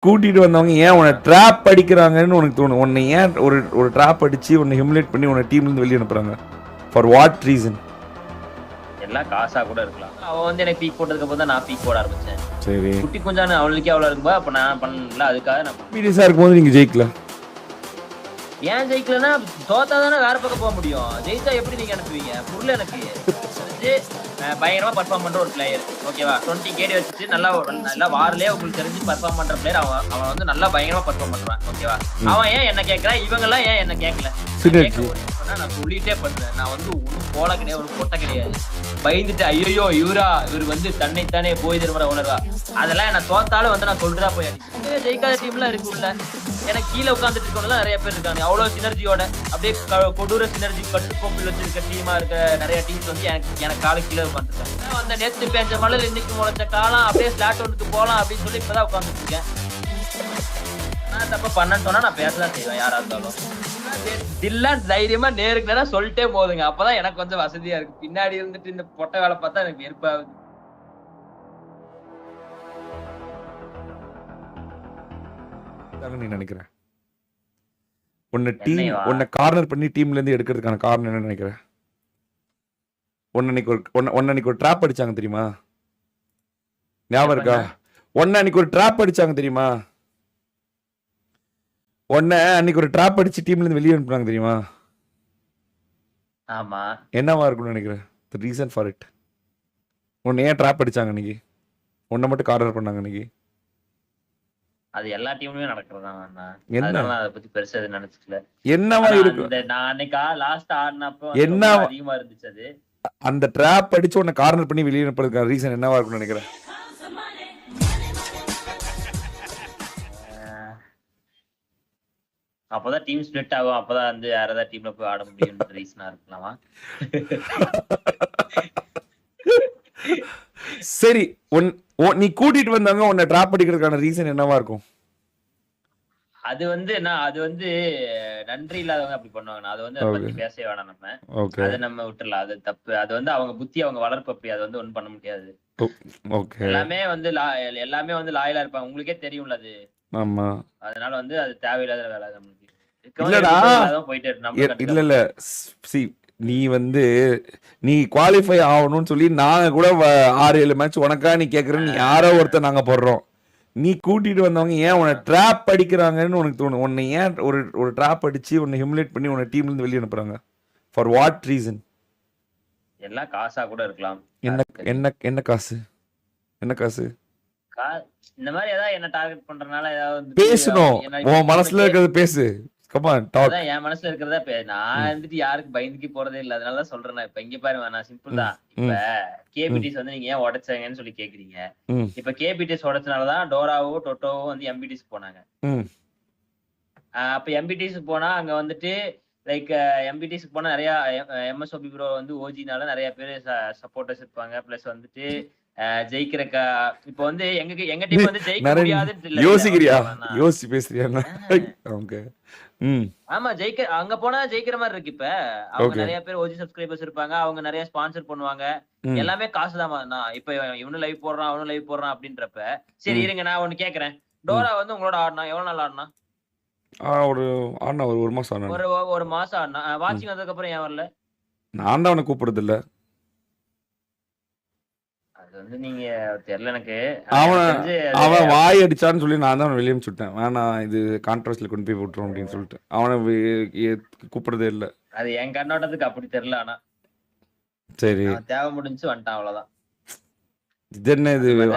கூட்டிட்டு வந்தவங்க ஏன் உன்னை ட்ராப் அடிக்கிறாங்கன்னு உனக்கு தோணும்? உன்னை ஏன் ஒரு ட்ராப் அடிச்சு உன்னை ஹியூமிலேட் பண்ணி உன்னை டீம்ல இருந்து வெளியே அனுப்புறாங்க? For what reason? எல்லாம் காசா கூட இருக்கலாம். அவன் வந்து எனக்கு பீக் போட்டதுக்கு அப்புறம் தான் நான் பீக் போட ஆரம்பிச்சேன். சரி, குட்டி கொஞ்சம் அவளுக்கே அவ்வளோ இருக்கும்போது அப்போ நான் பண்ணல. அதுக்காக நான் மீடியஸா இருக்கும்போது நீங்க ஜெயிக்கல. ஏன் ஜெயிக்கலன்னா தோத்தா தானே வேற பக்கம் போக முடியும். ஜெயிச்சா எப்படி நீங்க அனுப்புவீங்க? புரியல எனக்கு. பயங்கரமா பர்ஃபார்ம் பண்ற ஒரு பிளேயர், ஓகேவா, 20 KD வச்சுட்டு நல்லா வாரிலே உங்களுக்கு தெரிஞ்சு பர்ஃபார்ம் பண்ற பிளேயர். அவன் வந்து நல்லா பயங்கரமா பர்ஃபார்ம் பண்றான், ஓகேவா. அவன் ஏன் என்ன கேட்கறான்? இவங்க எல்லாம் ஏன் என்ன கேட்கல? நான் சொல்லிட்டே பண்றேன். நான் வந்து ஒன்னும் போல கிடையாது, ஒரு பொட்டை கிடையாது. பயந்துட்டு ஐயோ இவர் வந்து தன்னைத்தானே போய் திரும்ப உணர்வா. அதெல்லாம் என்ன தோத்தாலும் வந்து நான் சொல்றதா போய் ஜெயிக்காத டீம்லாம் இருக்குல்ல. எனக்கு கீழே உட்காந்துட்டு இருக்கவங்க நிறைய பேர் இருக்காங்க. அவ்வளவு சினர்ஜியோட அப்படியே கொடூர சினர்ஜி கட்டுக்கோப்பில் வச்சிருக்க டீமா இருக்க நிறைய டீம்ஸ் வந்து எனக்கு காலை கீழே உட்காந்துருக்காங்க. அந்த நேற்று பேஞ்ச மழை இன்னைக்கு முளைச்ச காலம் அப்படியே ஸ்லாட் ஒன்றுக்கு போகலாம் அப்படின்னு சொல்லி இப்பதான் உட்காந்துட்டு இருக்கேன். நான் தப்ப பண்ணேன்னு சொன்னா நான் பேசதான் செய்வேன் யாரா இருந்தாலும். தில்லாம் தைரியமா நேருக்கு நேரம் சொல்லிட்டே போதுங்க. அப்பதான் எனக்கு கொஞ்சம் வசதியா இருக்கு. பின்னாடி இருந்துட்டு இந்த பொட்டை வேலை பார்த்தா எனக்கு வெறுப்பாகுது. நீ நினைக்கிறேன் உன்னை கார்னர் பண்ணி டீம்ல இருந்து எடுக்கிறதுக்கான காரணம் என்ன நினைக்கிற? அன்னைக்கு ஒரு ட்ராப் அடிச்சாங்க தெரியுமா? ஞாபகம் இருக்கா? அன்னைக்கு ஒரு ட்ராப் அடிச்சாங்க தெரியுமா? அன்னைக்கு ஒரு ட்ராப் அடிச்சு டீம்ல இருந்து வெளியே அனுப்புறாங்க தெரியுமா? ஆமா. என்னவா இருக்கும்னு நினைக்கிறேன்? the reason for it. உன்னை ஏன் ட்ராப் அடிச்சாங்க அன்னைக்கு? உன்னை மட்டும் கார்னர் பண்ணாங்க அன்னைக்கு? அது எல்லா டீம்லயுமே நடக்கிறதான். என்ன அதை பத்தி பெருசா நினைச்சுக்கல. என்னவா இருக்கு? நான் அன்னைக்கு லாஸ்ட் ஆடினப்போ என்ன அதிகமா இருந்துச்சு. அது அந்த ட்ராப் அடிச்சு உன்னை கார்னர் பண்ணி வெளியே அனுப்புறதுக்கான ரீசன் என்னவா இருக்கும்னு நினைக்கிறேன்? அப்பதான் டீம் ஸ்பிளிட் ஆகும். அப்பதான் வந்து வேற ஏதாவது டீம்ல போய் ஆட முடியும் ரீசனா இருக்கலாமா? சரி, நீ கூட்டிட்டு வந்தாங்க உன்னை டிராப் அடிக்கிறதுக்கான ரீசன் என்னவா இருக்கும்? அது வந்து நன்றி இல்லாதவங்க அப்படி பண்ணுவாங்க. அது வந்து அதை பத்தி பேசவே வேணாம். நம்ம அதை நம்ம விட்டுறலாம். அது தப்பு. அது வந்து அவங்க புத்தி, அவங்க வளர்ப்பு அப்படி. அது வந்து ஒண்ணும் பண்ண முடியாது. எல்லாமே வந்து லாயலா இருப்பாங்க. உங்களுக்கே தெரியும்ல அது. ஆமா. அதனால வந்து அது தேவையில்லாத வேலை நம்மளுக்கு. இல்ல சி, நீ குவாலிஃபை ஆகணும்னு சொல்லி நாங்க கூட 6-7 மேட்ச் உனக்கா நீ கேக்குற. நீ யாரோ ஒருத்தர் நாங்க போடுறோம். நீ கூட்டிட்டு வந்தவங்க ஏன் உன்னை ட்ராப் அடிக்கிறாங்கன்னு உனக்கு தோணும்? உன்னை ஏன் ஒரு ட்ராப் அடிச்சு உன்னை ஹியூமிலேட் பண்ணி உன்னை டீம்ல இருந்து வெளியே அனுப்புறாங்க? For what reason? எல்லாம் காசா கூட இருக்கலாம். என்ன காசு? என்ன காசு? இந்த மாதிரி ஏதாவது என்ன டார்கெட் பண்றதுனால ஏதாவது பேசணும். உன் மனசுல இருக்கிறது பேசு. என் மனசுல இருக்கிறதா நான் வந்துட்டு யாருக்கு பயந்துக்கு போறதே இல்ல. அதனால சொல்றேன். இப்ப இங்க பாருங்க, நான் சிம்பிள் தான். இப்ப கேபிடிஸ் வந்து நீங்க ஏன் உடைச்சாங்கன்னு சொல்லி கேக்குறீங்க. இப்ப கேபிடிஸ் உடைச்சனாலதான் டோராவோ டொட்டோவோ வந்து எம்பிடிஸ் போனாங்க. அப்ப எம்பிடிஸ் போனா அங்க வந்துட்டு லைக் எம்பிடிஸ்க்கு போனா நிறைய எம்எஸ்ஓபி ப்ரோ வந்து ஓஜினால நிறைய பேர் சப்போர்ட்டர்ஸ் இருப்பாங்க. பிளஸ் வந்துட்டு ஜெயிக்கிற இப்ப வந்து எங்க டீம் வந்து ஜெயிக்க முடியாதுன்னு யோசி பேசுறியா? ஆமா, அங்க போனா ஜெயிக்கிற மாதிரி இருக்கு. இப்ப அவங்க நிறைய பேர் ஓஜி சப்ஸ்கிரைபர்ஸ் இருப்பாங்க. அவங்க நிறைய ஸ்பான்சர் பண்ணுவாங்க. எல்லாமே காசுதான். இப்ப இவனு லைவ் போடுறான், அவனு லைவ் போடுறான் அப்படின்றப்ப சரி இருங்க, நான் ஒண்ணு கேக்குறேன். டோரா வந்து உங்களோட ஆடினா எவ்வளவு நாள் ஆடினா? ஒரு மாசம் ஒரு மாசம் ஆடினா. வாட்சிங் வந்ததுக்கு அப்புறம் ஏன் வரல? நான் தான் அவனை கூப்பிடுறது இல்ல. நீங்க தெரியல எனக்கு. அவன் வாய் அடிச்சான்னு சொல்லி நான் தான் வெளியே சுட்டேன். வேணாம், இது கான்ட்ரவர்சில கொண்டு போய் விட்டுரும் அப்படின்னு சொல்லிட்டு அவனை கூப்பிடுறதே இல்ல. அது என் கண்ணோட்டத்துக்கு அப்படி தெரியல. ஆனா சரி, தேவை முடிஞ்சு வந்துட்டான், அவ்வளவுதான். இது என்ன? இது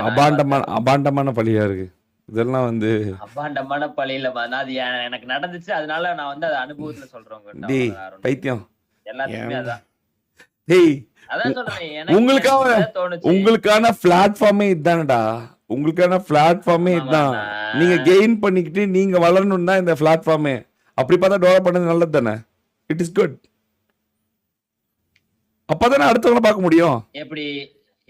அபாண்டமான பழியா இருக்கு. இதெல்லாம் வந்து அபாண்டமான பழி இல்ல. அது எனக்கு நடந்துச்சு. அதனால நான் வந்து அதை அனுபவத்துல சொல்றேன். பைத்தியம் எல்லாத்துக்குமே அதான். உங்களுக்கான பிளாட்ஃபார்மே இதுதானடா. உங்களுக்கான பிளாட்ஃபார்மே இதுதான். நீங்க கெயின் பண்ணிக்கிட்டு நீங்க வளரணும் தான் இந்த பிளாட்ஃபார்மே. அப்படி பார்த்தா டெவலப் பண்ணது நல்லது தானே. It is good. அப்பதானே அடுத்தவங்களை பார்க்க முடியும்.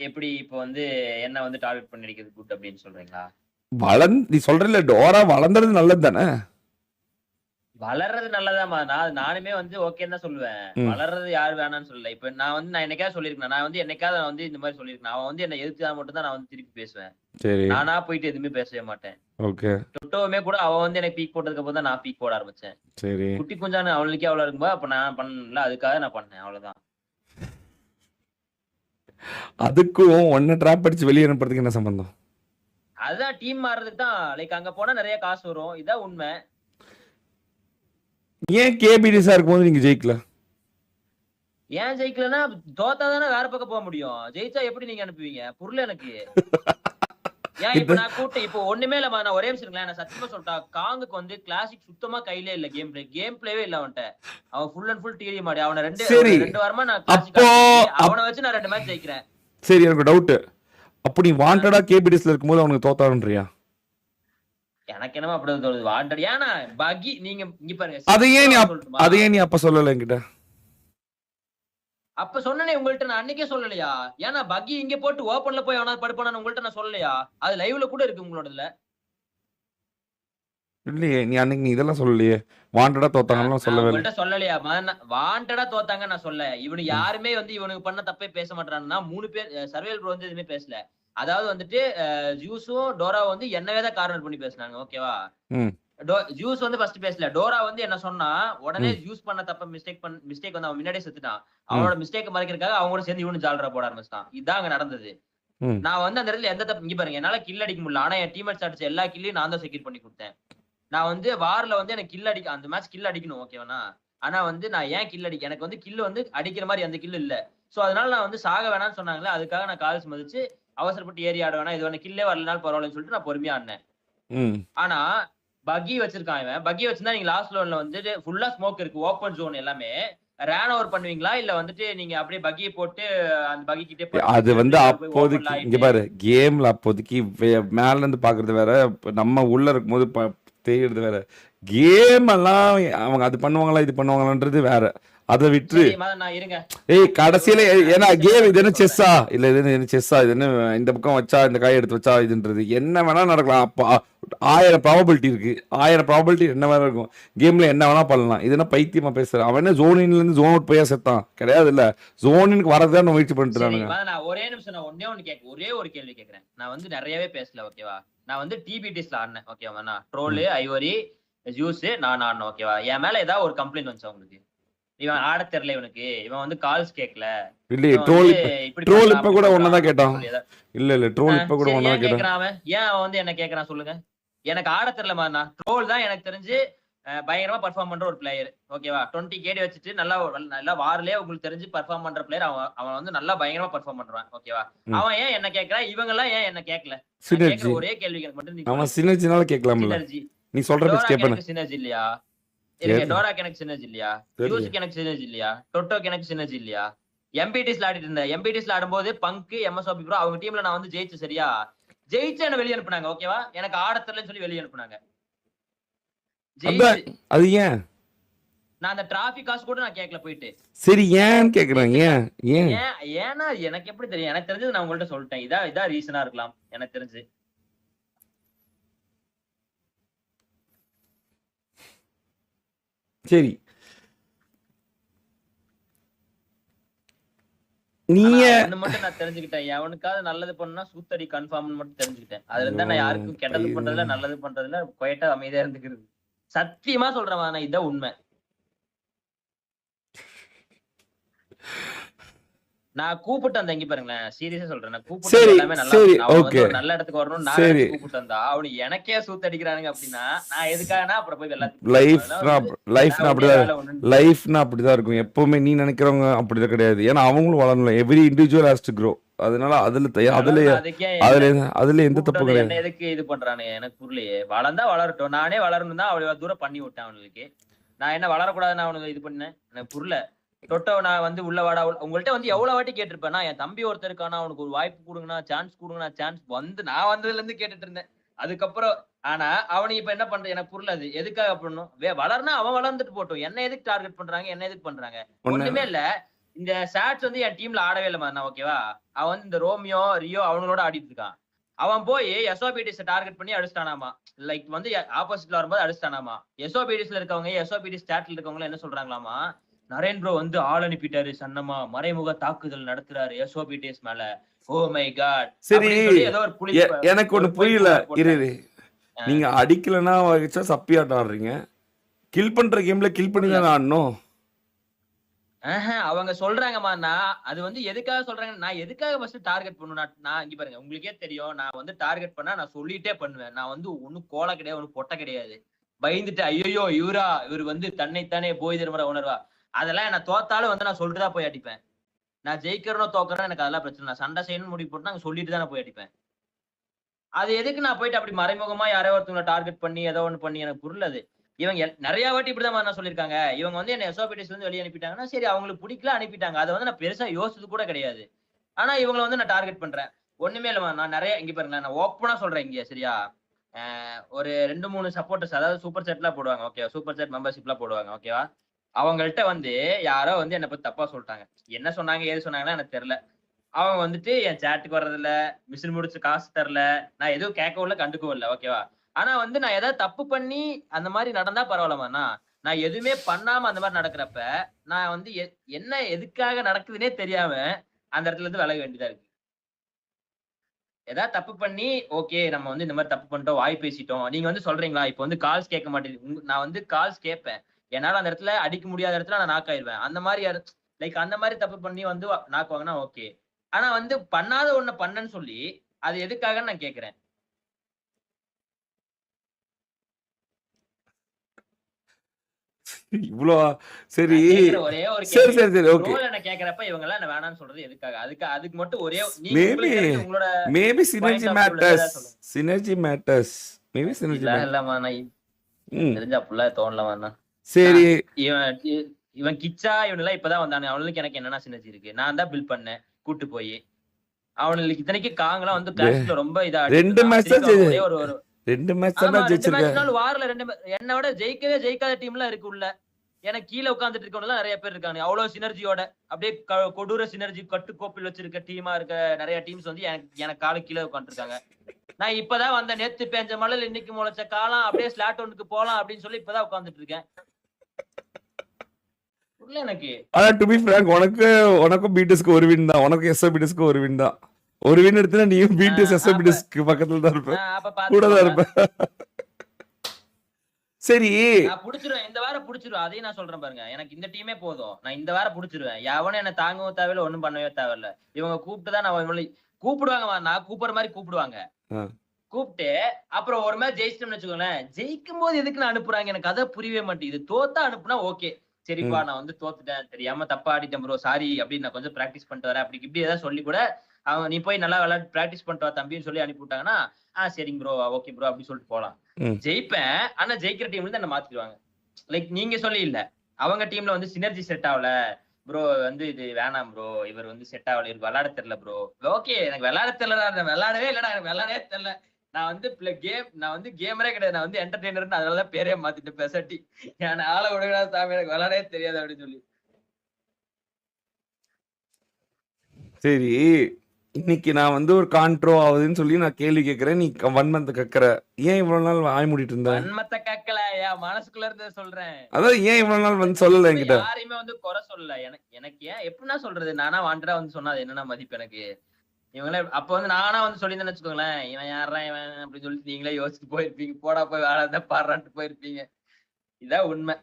எப்படி இப்ப வந்து என்ன வந்து டார்கெட் பண்ணிருக்கிறது குட் அப்படின்னு சொல்றீங்களா? நீ சொல்றல டோரா வளர்ந்தது நல்லது தானே. வளர்றது நல்லதாம்மா. நானுமே வந்து ஓகேன்னு தான் சொல்லுவேன். ம். வளர்றது யாரு வேணாம்னு சொல்லல. இப்ப நான் என்னைக்காவது சொல்லியிருக்கேனா? நான் வந்து என்னைக்காவது நான் வந்து இந்த மாரி சொல்லியிருக்கேனா? அவன் வந்து என்ன எதிர்த்தா மட்டும் தான் நான் வந்து திருப்பி பேசுவேன். சரி. நானா போயிட்டு எதுவுமே பேசவே மாட்டேன். ஓகே. டொட்டோவுமே கூட அவ வந்து எனக்கு பீக் போட்டதுக்கு அப்புறம் தான் நான் பீக் போட ஆரம்பிச்சேன். சரி. குட்டி குஞ்சான அவளுக்கே அவ்வளவு இருக்கும்போது, அப்ப நான் பண்ணல. அதுக்காக நான் பண்ணேன். அவ்வளவுதான். அதுக்கும் உன்ன ட்ராப் அடிச்சு வெளிய அனுப்புறதுக்கு என்ன சம்பந்தம்? அதுதான் டீம் மாறுறதுக்கு தான். லைக் அங்க போனா நெறைய காசு வரும். இதான் உண்மை. ஏன் கேபிடிஸா இருக்கும்போது நீங்க ஜெயிக்கல? ஏன் ஜெயிக்கலன்னா, தோத்தா தானே வேற பக்கம் போ முடியும். ஜெயிச்சா எப்படி நீங்க அனுப்புவீங்க? புரியல எனக்கு. ஏன் இப்ப இது நான் கூப்பிட்டேன் இப்போ ஒண்ணுமே இல்லம்மா. நான் ஒரே நிமிஷம் இருங்களேன். நான் சத்தியமா சொல்லட்டா? காங்குக்கு வந்து கிளாசிக் சுத்தமா கையிலே இல்ல கேம் பிளே. கேம் பிளேவே இல்ல அவன்ட்ட. அவன் ஃபுல் அண்ட் ஃபுல் டிடி மாடி. அவன சரி. 2 வாரமா நான் கிளாசிக் அப்போ அவன வச்சு நான் 2 மேட்ச் ஜெயிக்கிறேன். சரி எனக்கு டவுட். அப்ப நீ வாண்டடா கேபிடிஸ்ல இருக்கும்போது அவனுக்கு தோத்தாருன்றியா? எனக்கு என்னமோ அப்படி தோணுது. வாண்டட் ஏன்னா பகி நீங்க இங்க பாருங்க. அதை ஏன் நீ சொல்லட்டுமா? அதை ஏன் நீ அப்ப சொல்லல என்கிட்ட? அப்ப சொன்னனே உங்கள்ட்ட நான் அன்னைக்கே சொல்லலையா? ஏன்னா பக்கி இங்க போட்டு ஓபன்ல போய் எவனாவது படுப்பானான்னு உங்கள்ட்ட நான் சொல்லலையா? அது லைவ்ல கூட இருக்கு உங்களோடதுல. இல்லையே நீ அன்னைக்கு நீ இதெல்லாம் சொல்லலையே. வாண்டடா தோத்தாங்கன்னு நான் சொல்லவே இல்ல. உங்கள்ட்ட சொல்லலையா? வாண்டடா தோத்தாங்க நான் சொல்ல. இவனு யாருமே வந்து இவனுக்கு பண்ண தப்பே பேச மாட்றானுன்னா 3 பேர் சர்வேல் ப்ரோ வந்து எதுவுமே பேசல. அதாவது வந்துட்டு ஜூஸும் டோராவும் வந்து என்னவே தான் கார்னர் பண்ணி பேசுனாங்க. ஓகேவா? ம். ஜூஸ் வந்து ஃபர்ஸ்ட் பேசல. டோரா வந்து என்ன சொன்னா, உடனே ம். ஜூஸ் பண்ண தப்ப மிஸ்டேக் வந்து அவன் முன்னாடியே செத்துட்டான். ம். அவனோட மிஸ்டேக்க மறைக்கிறதுக்காக அவங்க கூட சேர்ந்து இவனும் ஜால்ரா போட ஆரம்பிச்சுட்டான். இதான் அங்க நடந்தது. ம். நான் வந்து அந்த இடத்துல எந்த தப்பு இங்க பாருங்க. என்னால கில் அடிக்க முடியல. ஆனா என் டீம்மேட்ஸ் அடிச்ச எல்லா கில்லையும் நான் தான் செக்யூர் பண்ணி குடுத்தேன். நான் வந்து வார்ல வந்து எனக்கு கில் அடிக்க அந்த மேட்ச் கில் அடிக்கணும் ஓகேவாண்ணா? ஆனா வந்து நான் ஏன் கில் அடிக்க எனக்கு வந்து கில் வந்து அடிக்கிற மாரி எந்த கில் இல்ல. சோ அதனால நான் வந்து சாக வேணாம்னு சொன்னாங்கல்ல, அதுக்காக நான் கால்ஸ் மதிச்சு அவசரப்பட்டு ஏறி ஆட வேணாம். இது வேணா கில்லே வரலனாலும் பரவாயில்லன்னு சொல்லிட்டு நான் பொறுமையா ஆடுனேன். ம். ஆனா பக்கி வச்சிருக்கான் இவன். பக்கி வச்சிருந்தா நீங்க லாஸ்ட் லோன்ல வந்துட்டு ஃபுல்லா ஸ்மோக் இருக்கு. ஓப்பன் ஜோன் எல்லாமே. ரேன் ஓவர் பண்ணுவீங்களா? இல்ல வந்துட்டு நீங்க அப்படியே பக்கிய போட்டு அந்த பக்கி கிட்டே அது வந்து போய் அப்போதைக்கு ஓப்பன்ல இங்க ஆயிட்டு பாரு கேம்ல அப்போதைக்கு மேல இருந்து பாக்குறது வேற, இப்ப நம்ம உள்ள இருக்கும்போது தெரியுறது வேற. கேம் எல்லாம் அவங்க அது பண்ணுவாங்களா இது பண்ணுவாங்களான்றது வேற. அதை விட்டு சரி நான் இருங்க. ஏய் கடைசியில ஏன்னா நான் கேம் இது என்ன சொல்றேன். செஸ்ஸா இல்ல இது என்ன செஸ்ஸா இது என்ன இந்த பக்கம் வச்சா இந்த காய் எடுத்து வச்சா இதுன்றது என்ன வேணா நடக்கலாம். அப்ப 1000 ப்ராபபிலிட்டி இருக்கு. 1000 ப்ராபபிலிட்டி என்ன வேணா இருக்கும். கேம்ல என்ன வேணா பண்ணலாம். இது என்ன பைத்தியமா பேசுற? அவன் என்ன ஜோனின்ல இருந்து ஜோன் அவுட் போயா செத்தான் கிடையாது இல்ல. ஜோனினுக்கு வரதான் முயற்சி பண்ணிட்டு சரி இருக்கானுங்க. நான் ஒரே நிமிஷம் நான் ஒரே ஒரு கேள்வி கேக்குறேன். நான் வந்து நிறையவே பேசல ஓகேவா? நான் வந்து டிபிடிஸ்ல ஆடினேன் ஓகேவா? நான் ட்ரோலு ஐவரி ஜூஸ் நான் ஆடினேன் ஓகேவா? என் மேல ஏதாவது ஒரு கம்ப்ளைண்ட் வந்துச்சா உங்களுக்கு? இவன் ஆட தெரியல இவனுக்கு, இவன் வந்து கால்ஸ் கேட்கல, இல்லையே இவன் ட்ரோல் வந்து இப்ப இப்படி ட்ரோல் பண்றான் இப்ப அப்படி கூட பண்றான் ஒன்னதான் அப்படின்னு கேட்டான். சொல்லி ஏதாவது இல்ல ட்ரோல் இப்ப கூட சரி ஒன்னதான் ஏன் கேட்டான். கேக்குறான் அவன்? ஏன் அவன் வந்து என்ன கேக்குறான் சொல்லுங்க? எனக்கு ஆட தெரியலமா. நான் ட்ரோல் தான் எனக்கு தெரிஞ்சு பயங்கரமா பெர்ஃபார்ம் பண்ற ஒரு பிளேயர் ஓகேவா? 20 கேடி வச்சுட்டு நல்லா வார்லயே உங்களுக்கு தெரிஞ்சு பெர்ஃபார்ம் பண்ற பிளேயர் அவன் வந்து நல்லா பயங்கரமா பெர்ஃபார்ம் பண்றான் ஓகேவா? ம். அவன் ஏன் என்ன கேக்குறான்? இவங்க எல்லாம் ஏன் என்ன கேட்கல? நான் சினர்ஜி கேக்குற ஒரே கேள்விக்கு மட்டும் நீ அவன் பதில் சொல்லு. சினர்ஜினால கேட்கலாம்ல. சினர்ஜி நீ சொல்ற பேச்சு டோராக்கு கேட்பேன். எனக்கு சினர்ஜி இல்லையா? இருங்க தெரியல டோராக்கு எனக்கு சினர்ஜி இல்லையா? தெரியல. யூஸுக்கு எனக்கு சினர்ஜி இல்லையா? டொட்டோக்கு எனக்கு சினர்ஜி இல்லையா? எம்பிடிஸ்ல ஆடிட்டு இருந்தேன். எம்பிடிஸ்ல ஆடும்போது பங்க் எம்எஸ்ஓபி ப்ரோ அவங்க டீம்ல நான் வந்து ஜெயிச்சேன் சரியா? ஜெயிச்சு என்ன வெளிய அனுப்புனாங்க ஓகேவா? எனக்கு ஆட தெரியலன்னு சொல்லி வெளிய அனுப்புனாங்க. அதான் ஜெயிச்சு அது ஏன் நான் அந்த டிராஃபிக் காசு கூட நான் கேட்கல போயிட்டு. சரி ஏன்னு கேக்குறேன். ஏன் ஏன் ஏன்னா எனக்கு எப்படி தெரியும்? எனக்கு தெரிஞ்சது நான் உங்கள்ட்ட சொல்லிட்டேன். இதா ரீசனா இருக்கலாம் எனக்கு தெரிஞ்சு. சரி ஆனா நீயே ஒண்ணு மட்டும் நான் தெரிஞ்சுக்கிட்டேன். எவனுக்காவது நல்லது பண்ணா சூத்தடி கன்ஃபார்ம்னு மட்டும் தெரிஞ்சுக்கிட்டேன். அதுல இருந்தா நான் யாருக்கும் கெட்டது ஐயோ. பண்றதுல நல்லது பண்றதுல குவைட்டா அமைதியா இருந்துக்கிறது. சத்தியமா சொல்றேன் நான் இதான் உண்மை. நான் கூப்பிட்டு வந்தேன் இங்க பாருங்களேன். சீரியஸா சொல்றேன். நான் கூப்பிட்டு சரி எல்லாமே நல்லா சரி அவன் வந்து ஓகே ஒரு நல்ல இடத்துக்கு வரணும் நான் சரி கூப்பிட்டு வந்தா அவனு எனக்கே சூத்து அடிக்கிறானுங்க அப்படின்னா நான் எதுக்காகனா அப்புறம் போய் எல்லாத்துக்கும் லைஃப்னா நான் அப்படிதான் வேலை ஒண்ணு லைஃப்னா அப்படிதான் இருக்கும். எப்பவுமே நீ நினைக்கிறவங்க அப்படிதான் கிடையாது. ஏன்னா அவங்களும் வளரணும். Every individual has to grow. அதனால அதுல அதுக்கே அதுல அதுல எந்த தப்பு கூப்பிட்டு வந்து கிடையாது. என்ன எதுக்கு இது பண்றானுங்க எனக்கு புரியலையே. வளர்ந்தா வளரட்டும். நானே வளரணும் தான் அவ்வளவு தூரம் பண்ணி விட்டேன் அவனுக்கு. நான் என்ன வளரக்கூடாதுன்னு அவனுக்கு இது பண்ணேன் எனக்கு புரியல. டொட்டோ நான் வந்து உள்ள வாடா உங்கள்ட்ட வந்து எவ்வளவு வாட்டி கேட்டிருப்பேன். என் தம்பி ஒருத்தர் இருக்கானா அவனுக்கு ஒரு வாய்ப்பு கொடுங்கண்ணா சான்ஸ் கொடுங்கண்ணா சான்ஸ் வந்து நான் வந்ததுல இருந்து கேட்டுட்டு இருந்தேன். அதுக்கப்புறம் ஆனா அவனுக்கு இப்ப என்ன பண்ற எனக்கு புரியல. அது எதுக்காக பண்ணணும்? வளர்னா அவன் வளர்ந்துட்டு போட்டும். என்ன எதுக்கு டார்கெட் பண்றாங்க? என்ன எதுக்கு பண்றாங்க? ஒண்ணுமே இல்ல. இந்த சாட்ஸ் வந்து என் டீம்ல ஆடவே இல்ல நான் ஓகேவா? அவன் வந்து இந்த ரோமியோ ரியோ அவங்களோட ஆடிட்டு இருக்கான். அவன் போய் எஸ்ஓபிடிஸ் டார்கெட் பண்ணி அடிச்சிட்டானாமா. லைக் வந்து ஆப்போசிட்ல வரும்போது அடிச்சிட்டானாமா. எஸ்ஓபிடிஸ்ல இருக்கவங்க எஸ்ஓபிடிஸ் சாட்ல இருக்கவங்க என்ன சொல்றாங்களாமா, நரேன் ப்ரோ வந்து ஆள் அனுப்பிட்டாரு சன்னமா, மறைமுக தாக்குதல் நடத்துறாரு எஸ்ஓபிடிஸ் மேல. Oh my god. சரி ஏதோ ஒரு புலி எனக்கு ஒண்ணு புரியல. இரு நீங்க அடிக்கலன்னா வச்சா சப்பியாட்டம் ஆடுறீங்க. கில் பண்ற கேம்ல கில் பண்ணி தான் ஆடணும். அவங்க சொல்றாங்கம்மா. நான் அது வந்து எதுக்காக சொல்றாங்க, நான் எதுக்காக ஃபர்ஸ்ட் டார்கெட் பண்ணணும். நான் இங்க பாருங்க, உங்களுக்கே தெரியும் நான் வந்து டார்கெட் பண்ணா நான் சொல்லிட்டே பண்ணுவேன். நான் வந்து ஒன்னும் கோலை கிடையாது, ஒன்னும் பொட்டை கிடையாது. பயந்துட்டு ஐயோ இவர் வந்து தன்னைத்தானே போய் திரும்புற உணர்வா, அதெல்லாம் நான் தோத்தாலும் வந்து நான் சொல்லிட்டு தான் போய் அடிப்பேன். நான் ஜெயிக்கிறனோ தோக்கிறனோ எனக்கு அதெல்லாம் பிரச்சனை. நான் சண்டை செய்யணும்னு முடிவு போட்டு நாங்க சொல்லிட்டு தான் போய் அடிப்பேன். அது எதுக்கு நான் போயிட்டு அப்படி மறைமுகமா யாரோ ஒருத்தவங்களை டார்கெட் பண்ணி ஏதோ ஒண்ணு பண்ணி எனக்கு புரியல. இவங்க நிறைய வாட்டி இப்படிதான் நான் சொல்லியிருக்காங்க. இவங்க வந்து என்ன எஸ்ஓபிடிஸ்ல இருந்து வெளியே அனுப்பிட்டாங்கன்னா சரி, அவங்களுக்கு பிடிக்கல அனுப்பிட்டாங்க. அதை வந்து நான் பெருசா யோசிச்சது கூட கிடையாது. ஆனா இவங்களை வந்து நான் டார்கெட் பண்றேன். ஒண்ணுமே இல்லமா, நான் நிறைய இங்க பாருங்களேன், நான் ஓப்பனா சொல்றேன் இங்க சரியா. ஒரு 2-3 சப்போர்ட்டர்ஸ், அதாவது சூப்பர் செட் எல்லாம் போடுவாங்க ஓகே, சூப்பர் செட் மெம்பர்ஷிப் எல்லாம் போடுவாங்க ஓகேவா. அவங்கள்ட்ட வந்து யாரோ வந்து என்ன பத்தி தப்பா சொல்லிட்டாங்க. என்ன சொன்னாங்க ஏது சொன்னாங்கன்னா எனக்கு தெரியல. அவங்க வந்துட்டு என் சேட்டுக்கு வர்றதில்ல, மிஷின் முடிச்சு காசு தரல, நான் எதுவும் கேட்கவும் இல்லை கண்டுக்கவும் இல்லை ஓகேவா. ஆனா வந்து நான் ஏதாவது தப்பு பண்ணி அந்த மாதிரி நடந்தா பரவாயில்லமாண்ணா. நான் எதுவுமே பண்ணாம அந்த மாதிரி நடக்கிறப்ப நான் வந்து என்ன எதுக்காக நடக்குதுன்னே தெரியாம அந்த இடத்துல இருந்து விலக வேண்டியதா இருக்கு. ஏதாவது தப்பு பண்ணி ஓகே நம்ம வந்து இந்த மாதிரி தப்பு பண்ணிட்டோம், வாய் பேசிட்டோம். நீங்க வந்து சொல்றீங்களா இப்ப வந்து கால்ஸ் கேட்க மாட்டேங்குது. நான் வந்து கால்ஸ் கேட்பேன். என்னால அந்த இடத்துல அடிக்க முடியாத இடத்துல நான் நாக் ஆயிடுவேன். அந்த மாதிரி லைக் அந்த மாதிரி தப்பு பண்ணி வந்து நாக் வாங்கினா ஓகே. ஆனா வந்து பண்ணாத ஒண்ணு பண்ணன்னு சொல்லி அது எதுக்காகன்னு நான் கேக்குறேன். இவ்வளோ சரி ஒரே ஒரு சரி சரி சரி ஓகே. நான் கேக்குறப்ப இவங்க எல்லாம் வேணாம்னு சொல்றது எதுக்காக? அதுக்கு மட்டும் ஒரே உங்களோட maybe synergy matters maybe synergy இல்லம்மா. நான் தெரிஞ்ச அப்படிலாம் தோணலமா. சரி இவன் கிச்சா இவனெல்லாம் இப்பதான் வந்தானே, அவனுக்கு எனக்கு என்னன்னா சினர்ஜி இருக்கு. நான் தான் பில் பண்ணேன் கூட்டு போய். அவனுக்கு இத்தனைக்கு காங்கெல்லாம் வந்து கிளாஸ்ல ரொம்ப இதா 2 மேட்ச் ஒரு 2 மேட்ச் தான் ஜெயிச்சிருக்காங்க. வாரல 2 என்ன விட ஜெயிக்காத டீம்லாம் இருக்கு உள்ள. எனக்கு கீழே உட்கார்ந்துட்டு இருக்கவங்க நிறைய பேர் இருக்காங்க. அவ்வளவு சினர்ஜியோட அப்படியே கொடூர சினர்ஜி கட்டுக்கோப்பில் வச்சிருக்க டீமா இருக்க நிறைய டீம்ஸ் வந்து எனக்கு காலு கீழே உட்காந்துருக்காங்க. நான் இப்பதான் வந்த நேத்து பேஞ்ச மழையில இன்னைக்கு முளைச்ச காலம் அப்படியே ஸ்லாட் ஒன்னுக்கு போலாம் அப்படின்னு சொல்லி இப்பதான் உட்கார்ந்துட்டு இருக்கேன். எனக்கு ஆனா டு பி ஃபிராங்க், உனக்கும் பிடிஎஸ்க்கு ஒரு வின் தான், உனக்கும் எஸ்ஓபிடிஸ்க்கு ஒரு வின் தான். ஒரு வின் எடுத்தா நீயும் பிடிஎஸ் எஸ்ஓபிடிஸ்க்கு பக்கத்துல தான் இருப்ப, கூட தான் இருப்ப. சரி நான் புடிச்சிருவேன், இந்த வாரம் புடிச்சிருவேன். அதையும் நான் சொல்றேன் பாருங்க, எனக்கு இந்த டீமே போதும். நான் இந்த வாரம் புடிச்சிருவேன். எவனும் என்ன தாங்கவும் தேவையில்ல, ஒண்ணும் பண்ணவே தேவையில்ல. இவங்க கூப்பிட்டுதான் நான் கூப்பிடுவாங்க, நான் கூப்பிடுற மாதிரி கூப்பிடுவாங்க. கூப்பிட்டு அப்புறம் ஒரு மாதிரி ஜெயிச்சிட்டோம்னு வச்சுக்கோங்களேன். ஜெயிக்கும் போது எதுக்கு நான் அனுப்புறாங்க எனக்கு அதை புரியவே மாட்டேங்குது. தோத்தா அனுப்புனா ஓகே, சரிப்பா நான் வந்து தோத்துட்டேன், தெரியாம தப்பா ஆடிட்டேன் ப்ரோ சாரி அப்படின்னு நான் கொஞ்சம் பிராக்டிஸ் பண்ணிட்டு வரேன் அப்படி இப்படி ஏதாவது சொல்லி கூட அவங்க நீ போய் நல்லா விளையாட்டு பிராக்டிஸ் பண்ணிட்டு வா தம்பின்னு சொல்லி அனுப்பி விட்டாங்கன்னா சரிங்க ப்ரோ ஓகே ப்ரோ அப்படி சொல்லிட்டு போலாம். ஜெயிப்பேன். ஆனா ஜெயிக்கிற டீம்ல இருந்து என்ன மாத்திடுவாங்க. லைக் நீங்க சொல்லி இல்ல, அவங்க டீம்ல வந்து சினர்ஜி செட் ஆகல ப்ரோ, வந்து இது வேணாம் ப்ரோ, இவர் வந்து செட் ஆகல, இவருக்கு விளையாட தெரியல ப்ரோ. ஓகே எனக்கு விளையாட தெரியல, விளையாடவே இல்லடா, எனக்கு விளையாடவே தெரியல. நான் வந்து கேமரே கிடையாது, நான் வந்து என்டர்டெய்னர், அதனாலதான் பேரே மாத்திட்டு பேசாட்டி என் ஆளை விடுறா சாமி எனக்கு விளையாடவே தெரியாது அப்படின்னு சொல்லி. சரி இன்னைக்கு நான் வந்து ஒரு கான்ட்ரோ ஆகுதுன்னு சொல்லி நான் கேள்வி கேட்கிறேன், நீ வன்மத்தை கக்கற. ஏன் இவ்வளவு நாள் வாய் மூடிட்டு இருந்த? வன்மத்தை கக்கல, என் மனசுக்குள்ள இருந்தத சொல்றேன். அதான் ஏன் இவ்வளவு நாள் வந்து சொல்லல என்கிட்ட? யாரையுமே வந்து குறை சொல்லல. எனக்கு ஏன் எப்படின்னா சொல்றது, நானா வாண்டடா வந்து சொன்னா அது என்னன்னா மதிப்பு எனக்கு. இவங்களே அப்ப வந்து நானா வந்து சொல்லியிருந்தேன்னு வச்சுக்கோங்களேன், இவன் யாரா இவன் அப்படின்னு சொல்லிட்டு நீங்களே யோசிச்சுட்டு போயிருப்பீங்க, போடா போய் வேலை இருந்தா பாடுறான்ட்டு போயிருப்பீங்க. இதான் உண்மை.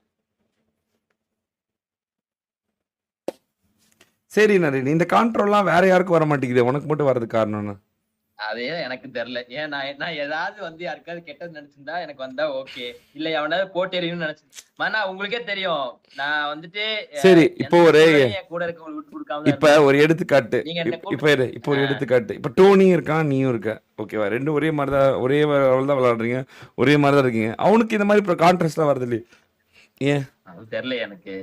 சரி நரேன், இந்த கான்ட்ரோல்லாம் வேற யாருக்கும் வர மாட்டேங்குது, உனக்கு மட்டும் வர்றதுக்கு காரணம்னா? அதே எனக்கு தெரியல. ஏன் நான் ஏதாவது வந்து யாருக்காவது கெட்டது நினைச்சிருந்தா எனக்கு வந்தா ஓகே, இல்ல எவனாவது போட்டேறியும் நினைச்சு மனா உங்களுக்கே தெரியும். நான் வந்துட்டு சரி இப்போ ஒரு கூட இருக்கவங்க விட்டு கொடுக்காம இப்ப ஒரு எடுத்துக்காட்டு, இப்ப ஒரு எடுத்துக்காட்டு, இப்ப டோனி இருக்கான் நீயும் இருக்க ஓகேவா, ரெண்டும் ஒரே மாதிரிதான், ஒரே தான் விளையாடுறீங்க, ஒரே மாதிரிதான் இருக்கீங்க. அவனுக்கு இந்த மாதிரி இப்ப கான்ட்ராஸ்ட் தான் வருது இல்லையே, ஏன் அது தெரியல எனக்கு.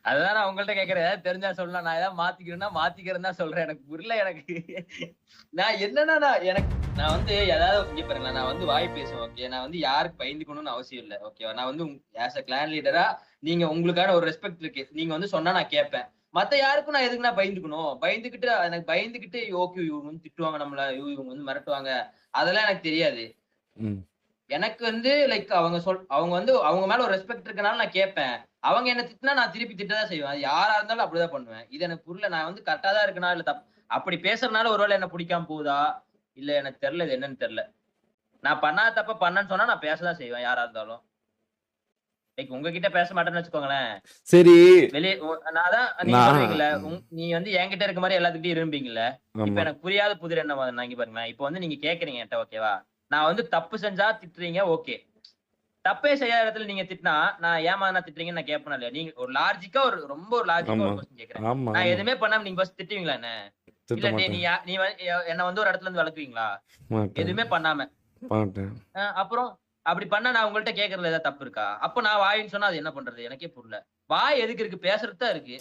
அதுதான் நான் உங்கள்ட்ட கேட்கறேன், ஏதாவது தெரிஞ்சா சொல்லலாம். நான் ஏதாவது மாத்திக்கிறேன்னு தான் சொல்றேன். எனக்கு புரியல. எனக்கு நான் என்னன்னா நான் வந்து ஏதாவது இங்க பாருங்களேன், நான் வந்து வாய் பேசுவேன் ஓகே, நான் வந்து யாருக்கு பயந்துக்கணும்னு அவசியம் இல்லை ஓகேவா. நான் வந்து ஆஸ் அ கிளான் லீடரா நீங்க உங்களுக்கான ஒரு ரெஸ்பெக்ட் இருக்கு, நீங்க வந்து சொன்னா நான் கேட்பேன். மத்த யாருக்கும் நான் எதுக்கு நான் பயந்துக்கணும்? எனக்கு பயந்துகிட்டு ஓகே இவங்க வந்து திட்டுவாங்க நம்மள, இவங்க வந்து மிரட்டுவாங்க. அதெல்லாம் எனக்கு தெரியாது. ம். எனக்கு வந்து லைக் அவங்க வந்து அவங்க மேல ஒரு ரெஸ்பெக்ட் இருக்கனால நான் கேட்பேன். அவங்க என்ன திட்டினா நான் திருப்பி திட்ட தான் செய்வேன். அது யாரா இருந்தாலும் அப்படிதான் பண்ணுவேன். இது எனக்கு புரியல. நான் வந்து கரெக்ட்டா தான் இருக்கனா, இல்ல அப்படி பேசுறனால ஒருவேளை என்ன பிடிக்காம போகுதா? இல்ல எனக்கு தெரியல. இது என்னன்னு தெரியல. நான் பண்ணாத தப்ப பண்ணேன்னு சொன்னா நான் பேச தான் செய்வேன் யாரா இருந்தாலும். லைக் உங்ககிட்ட பேச மாட்டேன்னு வச்சுக்கோங்களேன். சரி. வெளிய நான் அதான் நீங்க நான் சொல்லுவீங்கல்ல, நீ வந்து என்கிட்ட இருக்க மாரி எல்லாத்துக்கிட்டயும் இரும்பீங்கல்ல. இப்ப ஆமா. எனக்கு புரியாத புதிர் என்ன நான் இங்க பாருங்களேன். இப்ப வந்து நீங்க கேட்கறீங்க என்ட்ட ஓகேவா? நான் வந்து தப்பு செஞ்சா திட்டுறீங்க ஓகே. தப்பே செய்யாத இடத்துல நீங்க திட்டினா, நான் ஏம்மா திட்டுறீங்கன்னு நான் கேட்பேனா இல்லையா? நீங்க ஒரு லாஜிக்கா ரொம்ப ஒரு லாஜிக்கா ஆமா. ஒரு கொஸ்டின் கேட்கிறேன். ஆமா, நான் ஆமா. எதுவுமே பண்ணாம நீங்க ஃபர்ஸ்ட் திட்டுவீங்களா என்ன? திட்ட இல்ல டேய் மாட்டேன். நீ என்ன வந்து ஒரு இடத்துல இருந்து விலக்குவீங்களா? மாட்டேன். எதுவுமே பண்ணாம. மாட்டேன். அப்புறம் அப்படி பண்ணா நான் உங்கள்ட்ட கேட்கறதுல ஏதாவது தப்பு இருக்கா? அப்ப நான் வாயின்னு சொன்னா அது என்ன பண்றது? எனக்கே புரியல. வாய் எதுக்கு இருக்கு? பேசுறதுக்கு தான் இருக்கு.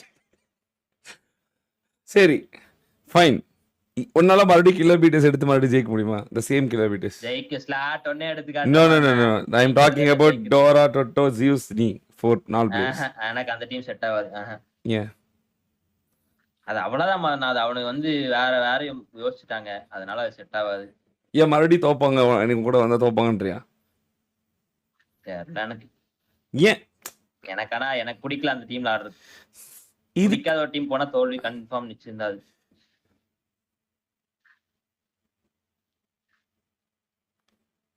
சரி. ஃபைன். உன்னால மறுபடியும் கில்லர் பீட்டர்ஸ் எடுத்து மறுபடியும் ஜெயிக்க முடியுமா? The same கில்லர் பீட்டர்ஸ். ஜெயிக்க ஸ்லாட் ஒண்ணே எடுத்து No, no, no, காட்டுறேன். no. I am talking about Dora, Toto, Zeus, நீ. 4 players. எனக்கு அந்த டீம் செட் ஆகாது. ஏன்? அது அவ்வளவுதான் அது அவனுக்கு வந்து வேற யோசிச்சுட்டாங்க. அதனால அது செட் ஆகாது. ஏன் மறுபடியும் தோப்பாங்க எனக்கு கூட வந்தா தோப்பாங்கன்றியா? தெரியல எனக்கு. ஏன்? எனக்கு பிடிக்கல அந்த டீம்ல ஆடுறது. இது பிடிக்காத ஒரு டீம் போனா தோல்வி கன்ஃபார்ம் நிச்சயம் தான் அது.